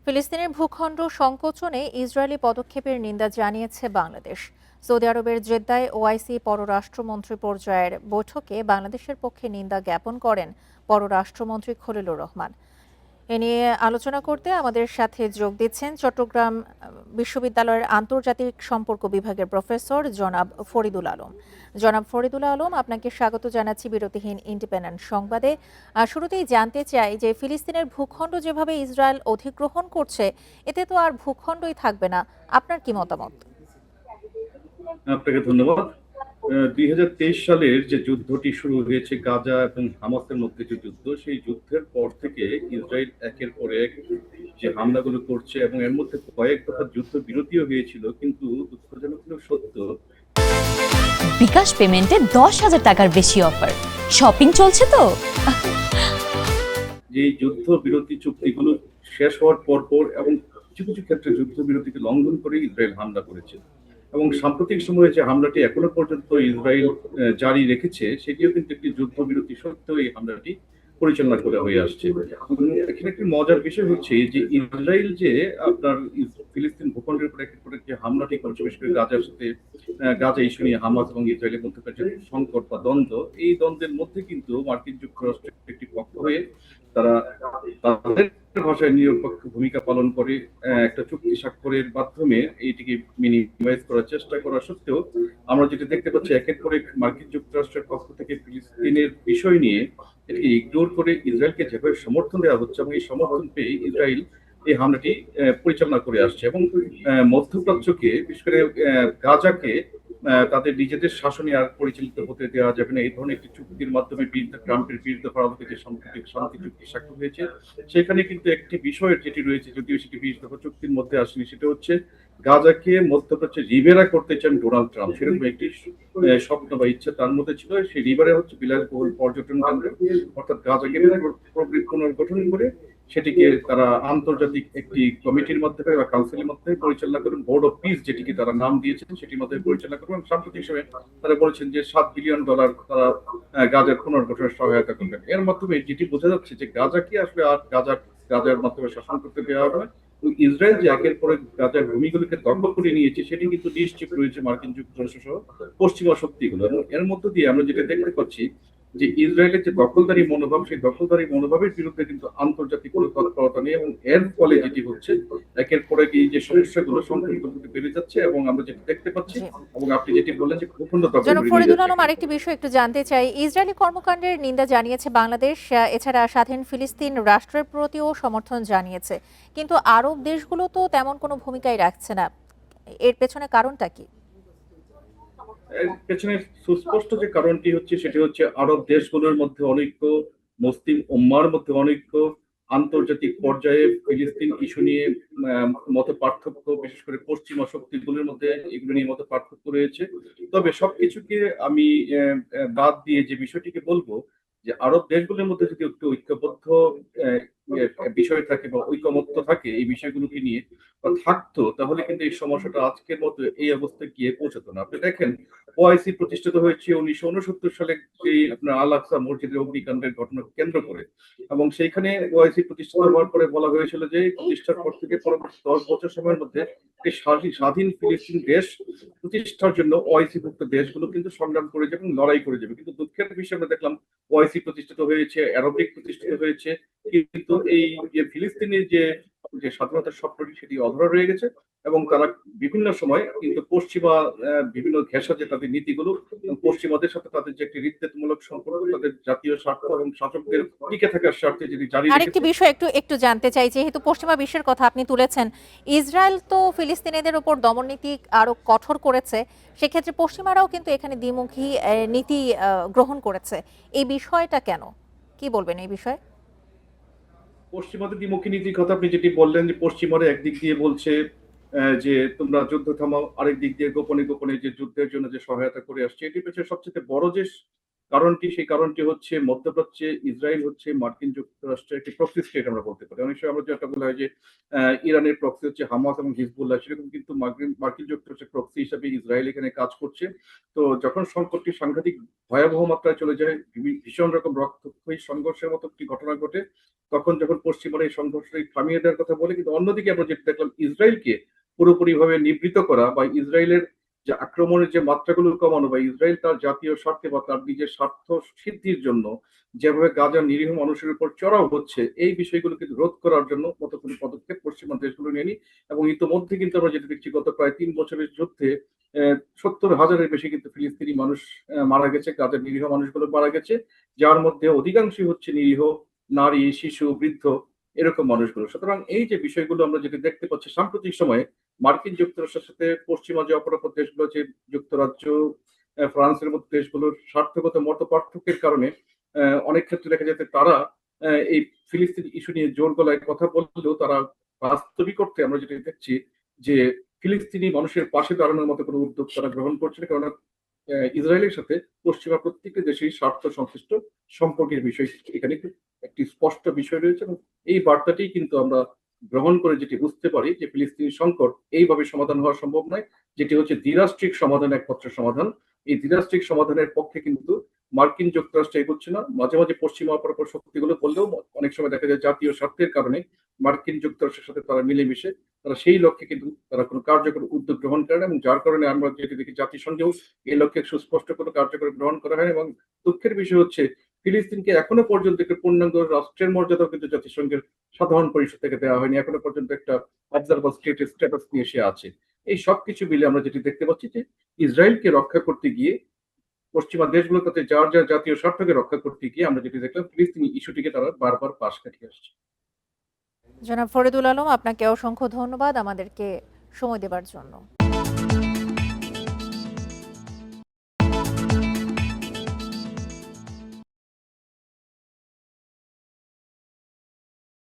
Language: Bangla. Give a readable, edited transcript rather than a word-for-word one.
ফিলিস্তিনের ভূখণ্ড সংকোচনে ইসরায়েলি পদক্ষেপের নিন্দা জানিয়েছে বাংলাদেশ। সৌদি আরবের জেদ্দায় ওআইসি পররাষ্ট্রমন্ত্রী পর্যায়ের বৈঠকে বাংলাদেশের পক্ষে নিন্দা জ্ঞাপন করেন পররাষ্ট্রমন্ত্রী খলিলুর রহমান। এ নিয়ে আলোচনা করতে আমাদের সাথে যোগ দিচ্ছেন চট্টগ্রাম বিশ্ববিদ্যালয়ের আন্তর্জাতিক সম্পর্ক বিভাগের প্রফেসর জনাব ফরিদুল আলম। জনাব ফরিদুল আলম, আপনাকে স্বাগত জানাচ্ছি বিরতিহীন ইন্ডিপেন্ডেন্ট সংবাদে। শুরুতেই জানতে চাই যে ফিলিস্তিনের ভূখণ্ড যেভাবে ইসরায়েল অধিগ্রহণ করছে, এতে তো আর ভূখণ্ডই থাকবে না। আপনার কি মতামত? আপনাকে ধন্যবাদ। 2023 সালের যে যুদ্ধটি শুরু হয়েছে গাজা এবং হামাসের মধ্যে যে যুদ্ধ, সেই যুদ্ধের পর থেকে ইসরায়েল একের পর এক যে হামলাগুলো করছে এবং এর মধ্যে কয়েক দফা যুদ্ধ বিরতিও হয়েছিল, কিন্তু দুঃখজনক হলেও সত্য, বিকাশ পেমেন্টে 10,000 টাকার বেশি অফার। শপিং চলছে তো। যে যুদ্ধ বিরতি চুক্তিগুলো শেষ হওয়ার পর এবং কিছু কিছু ক্ষেত্রে যুদ্ধ বিরতিকে লঙ্ঘন করে ইসরায়েল হামলা করেছে এবং সাম্প্রতিক সময়ে যে হামলাটি এখনো পর্যন্ত ইসরায়েল জারি রেখেছে, সেটিও কিন্তু একটি যুদ্ধ বিরতি সত্ত্বেও এই হামলাটি পরিচালনা করে হয়ে আসছে। এখানে একটি মজার বিষয় হচ্ছে যে ইসরায়েল যে আপনার ফিলিস্তিন ভূখণ্ডের উপর একের পর এক যে হামলাটি করছে, বিশেষ করে গাজার সাথে গাজা ইস্যু নিয়ে হামাস এবং ইসরায়েলের মধ্যকার যে সংকট বা দ্বন্দ্ব, এই দ্বন্দ্বের মধ্যে কিন্তু মার্কিন যুক্তরাষ্ট্রের একটি পক্ষ হয়ে তারা তাদের ভাষায় নিরপেক্ষ ভূমিকা পালন করে একটা চুক্তি স্বাক্ষরের মাধ্যমে এইটিকে মিনিমাইজ করার চেষ্টা করা সত্ত্বেও আমরা যেটা দেখতে পাচ্ছি, একের পর এক মার্কিন যুক্তরাষ্ট্রের পক্ষ থেকে ফিলিস্তিনের বিষয় নিয়ে এটিকে ইগনোর করে ইসরায়েলকে যেভাবে সমর্থন দেওয়া হচ্ছে এবং এই সমর্থন পেয়ে ইসরায়েল এই হামলাটি পরিচালনা করে আসছে এবং মধ্যপ্রাচ্যকে, বিশেষ করে গাজাকে তাদের নিজেদের শাসনে আর পরিচালিত হতে দেওয়া যাবে না, এই ধরনের একটি চুক্তির মাধ্যমে ট্রাম্পের বিরুদ্ধে আলোকে যে সাম্প্রতিক শান্তি চুক্তি স্বাক্ষর হয়েছে, সেখানে কিন্তু একটি বিষয়ের যেটি রয়েছে, যদিও সেটি 20 দফা চুক্তির মধ্যে আসেনি, সেটা হচ্ছে গাজাকে মধ্যপ্রাচ্যে রিবেরা করতে চান ডোনাল্ড ট্রাম্প। সেরকম একটি স্বপ্ন বা ইচ্ছা তার মধ্যে ছিল। সেই রিবারে হচ্ছে বিলাসবহুল পর্যটন কেন্দ্র, অর্থাৎ গাজাকে পুনর্গঠন করে সেটিকে তারা আন্তর্জাতিক একটি কমিটির মাধ্যমে বা কাউন্সিলের মাধ্যমে পরিচালনা করবেন, বোর্ড অফ পিস যেটিকে তারা নাম দিয়েছেন, সেটির মাধ্যমে পরিচালনা করবেন। সাম্প্রতিক সময়ে তারা বলেছেন যে $7 বিলিয়ন তারা গাজার পুনর্গঠনের সহায়তা করবেন। এর মাধ্যমে যেটি বোঝা যাচ্ছে যে গাজাকে আসলে আর গাজার মাধ্যমে শাসন করতে দেওয়া হবে। ইসরায়েল যে একের পর এক গাজার ভূমিগুলোকে দখল করে নিয়েছে, সেটি কিন্তু নিশ্চিত রয়েছে মার্কিন যুক্তরাষ্ট্র সহ পশ্চিমা শক্তিগুলো। এবং এর মধ্য দিয়ে আমরা যেটা দেখতে পাচ্ছি যে ইসরায়েলের যে দখলদারি মনোভাব, সেই দখলদারি মনোভাবের বিরুদ্ধে কিন্তু আন্তর্জাতিক কোনো তৎপরতা নেই এবং এর ফলে যেটি হচ্ছে একের পর এক এই যে সমস্যাগুলো সংকটগুলো বেড়ে যাচ্ছে এবং আমরা যেটা দেখতে পাচ্ছি এবং আপনি যেটি বললেন যে ভূখণ্ড দখল জনাব করে নিয়ে ফরিদুল যাচ্ছে। আলম, আরেকটি বিষয় একটু জানতে চাই। ইসরায়েলি কর্মকাণ্ডের নিন্দা জানিয়েছে বাংলাদেশ, এছাড়া স্বাধীন ফিলিস্তিন রাষ্ট্রের প্রতিও সমর্থন জানিয়েছে, কিন্তু আরব দেশগুলো তো তেমন কোনো ভূমিকাই রাখছে না। এর পেছনে কারণটা কি? এর পেছনে সুস্পষ্ট যে কারণটি হচ্ছে, সেটি হচ্ছে আরব দেশগুলোর মধ্যে অনৈক্য, মুসলিম উম্মার মধ্যে অনৈক্য, আন্তর্জাতিক পর্যায়ে ফিলিস্তিন ইস্যু নিয়ে মত পার্থক্য, বিশেষ করে পশ্চিমা শক্তিগুলোর মধ্যে এগুলো নিয়ে মত পার্থক্য রয়েছে। তবে সবকিছুকে আমি বাদ দিয়ে যে বিষয়টিকে বলবো, যে আরব দেশগুলোর মধ্যে যদি একটু ঐক্যবদ্ধ বিষয় থাকে বা ঐকমত্য থাকে এই বিষয়গুলোকে নিয়ে বা থাকতো, তাহলে কিন্তু এই সমস্যাটা আজকের মতো এই অবস্থায় গিয়ে পৌঁছাতো না। আপনি দেখেন, ওআইসি প্রতিষ্ঠিত হয়েছে 1969 সালে সেই আপনার আল আকসা মসজিদের অগ্নিকাণ্ডের ঘটনাকে কেন্দ্র করে এবং সেইখানে ওআইসি প্রতিষ্ঠিত হওয়ার পরে বলা হয়েছিল যে প্রতিষ্ঠার পর থেকে পরবর্তী 10 বছর সময়ের মধ্যে একটি স্বাধীন ফিলিস্তিন দেশ প্রতিষ্ঠার জন্য ওআইসি ভুক্ত দেশগুলো কিন্তু সংগ্রাম করে যাবে এবং লড়াই করে যাবে। কিন্তু দুঃখের বিষয় আমরা দেখলাম, ওআইসি প্রতিষ্ঠিত হয়েছে, অ্যারব লীগ প্রতিষ্ঠিত হয়েছে, কিন্তু এই যে ফিলিস্তিনের যে যে স্বাধীনতার স্বপ্নটি, সেটি অধরা রয়ে গেছে এবং তারা বিভিন্ন সময় কিন্তু পশ্চিমা বিভিন্ন ঘেঁষা যে তাদের নীতিগুলো, পশ্চিমাদের সাথে তাদের যে একটি হৃদ্যতামূলক সম্পর্ক, তাদের জাতীয় স্বার্থ এবং শাসকদের টিকে থাকার স্বার্থে যেটি জারি আরেকটি রেখেছে। বিষয় একটু একটু জানতে চাই, যেহেতু পশ্চিমা বিশ্বের কথা আপনি তুলেছেন, ইসরায়েল তো ফিলিস্তিনিদের উপর দমননীতি আরো কঠোর করেছে, সেক্ষেত্রে পশ্চিমারাও কিন্তু এখানে দ্বিমুখী নীতি গ্রহণ করেছে। এই বিষয়টা কেন, কি বলবেন এই বিষয়ে? পশ্চিমাদের দ্বিমুখী নীতির কথা আপনি যেটি বললেন, যে পশ্চিমারা একদিক দিয়ে বলছে যে তোমরা যুদ্ধ থামাও, আরেক দিক দিয়ে গোপনে গোপনে যে যুদ্ধের জন্য যে সহায়তা করে আসছে, এটির পেছনে সবচেয়ে বড় যে সেই কারণটি হচ্ছে মধ্যপ্রাচ্যে ইসরায়েল হচ্ছে মার্কিন যুক্তরাষ্ট্রের একটি প্রক্সি স্টেট আমরা বলতে পারি। অনেক সময় আমরা যেটা বলা হয় যে ইরানের প্রক্সি হচ্ছে হামাস এবং হিজবুল্লাহ, সেরকম কিন্তু মার্কিন যুক্তরাষ্ট্রের প্রক্সি হিসাবে ইসরায়েল এখানে কাজ করছে। তো যখন সংকটটি সাংঘাতিক ভয়াবহ মাত্রায় চলে যায়, ভীষণ রকম রক্তক্ষয়ী সংঘর্ষের মতো একটি ঘটনা ঘটে, তখন যখন পশ্চিমারা এই সংঘর্ষটি থামিয়ে দেওয়ার কথা বলে, কিন্তু অন্যদিকে আমরা যেটা দেখলাম ইসরায়েলকে পুরোপুরিভাবে নিবৃত করা বা ইসরায়েলের যে আক্রমণের যে মাত্রাগুলো কমানো বা ইসরায়েল তার জাতীয় স্বার্থে বা তার নিজের স্বার্থ সিদ্ধির জন্য যেভাবে গাজার নিরীহ মানুষের উপর চড়াও হচ্ছে, এই বিষয়গুলো কিন্তু রোধ করার জন্য মতো কোনো পদক্ষেপ পশ্চিমা দেশগুলো নেয়নি। এবং ইতোমধ্যে কিন্তু আমরা যেটা দেখছি, গত প্রায় 3 বছরের যুদ্ধে 70,000-এর বেশি কিন্তু ফিলিস্তিনি মানুষ মারা গেছে, গাজার নিরীহ মানুষগুলো মারা গেছে, যার মধ্যে অধিকাংশই হচ্ছে নিরীহ নারী, শিশু, বৃদ্ধ, এরকম মানুষগুলো। সুতরাং এই যে বিষয়গুলো আমরা যেটা দেখতে পাচ্ছি সাম্প্রতিক সময়ে, মার্কিন যুক্তরাষ্ট্রের সাথে পশ্চিমা যে অপরাপর দেশগুলো আছে, যুক্তরাজ্য, ফ্রান্সের মতো দেশগুলোর স্বার্থগত মত পার্থক্যের কারণে অনেক ক্ষেত্রে দেখা যাচ্ছে তারা এই ফিলিস্তিন ইস্যু নিয়ে জোর গলায় কথা বললেও তারা বাস্তবিক অর্থে আমরা যেটা দেখছি যে ফিলিস্তিনি মানুষের পাশে দাঁড়ানোর মতো কোনো উদ্যোগ তারা গ্রহণ করছে না। কারণ ইসরায়েলের সাথে পশ্চিমা প্রত্যেকটি দেশেই স্বার্থ সংশ্লিষ্ট সম্পর্কের বিষয় এখানে একটি স্পষ্ট বিষয় রয়েছে। এবং এই বার্তাটি কিন্তু আমরা গ্রহণ করে যেটি বুঝতে পারি যে ফিলিস্তিনি সংকট এইভাবে সমাধান হওয়া সম্ভব নয়, যেটি হচ্ছে দ্বিরাষ্ট্রিক সমাধান, একমাত্র সমাধান। এই দ্বিরাষ্ট্রিক সমাধানের পক্ষে কিন্তু মার্কিন যুক্তরাষ্ট্র এগোচ্ছে না। মাঝে মাঝে পশ্চিমা অপরাপর শক্তিগুলো বললেও অনেক সময় দেখা যায় জাতীয় স্বার্থের কারণে মার্কিন যুক্তরাষ্ট্রের সাথে তারা মিলেমিশে তারা সেই লক্ষ্যে কিন্তু তারা কোনো কার্যকর উদ্যোগ গ্রহণ করে না। এবং যার কারণে আমরা যেটি দেখি জাতিসংঘেও এই লক্ষ্যে সুস্পষ্ট কোনো কার্যকর গ্রহণ করা হয়। এবং দুঃখের বিষয় হচ্ছে ফিলিস্তিনকে এখনো পর্যন্ত একটি পূর্ণাঙ্গ রাষ্ট্রের মর্যাদাও কিন্তু জাতিসংঘের সাধারণ পরিষদ থেকে দেওয়া হয়নি। এখনো পর্যন্ত একটা অবজারভার স্ট্যাটাস নিয়ে সে আছে। এই সবকিছু মিলে আমরা যেটি দেখতে পাচ্ছি যে ইসরায়েলকে রক্ষা করতে গিয়ে পশ্চিমা দেশগুলোর কাছে যার যার জাতীয় স্বার্থকে রক্ষা করতে গিয়ে আমরা যেটি দেখলাম ফিলিস্তিনি ইস্যুটিকে তারা বারবার পাশ কাটিয়ে আসছে। জনাব ফরিদুল আলম, আপনাকে অসংখ্য ধন্যবাদ আমাদেরকে সময় দেবার জন্য।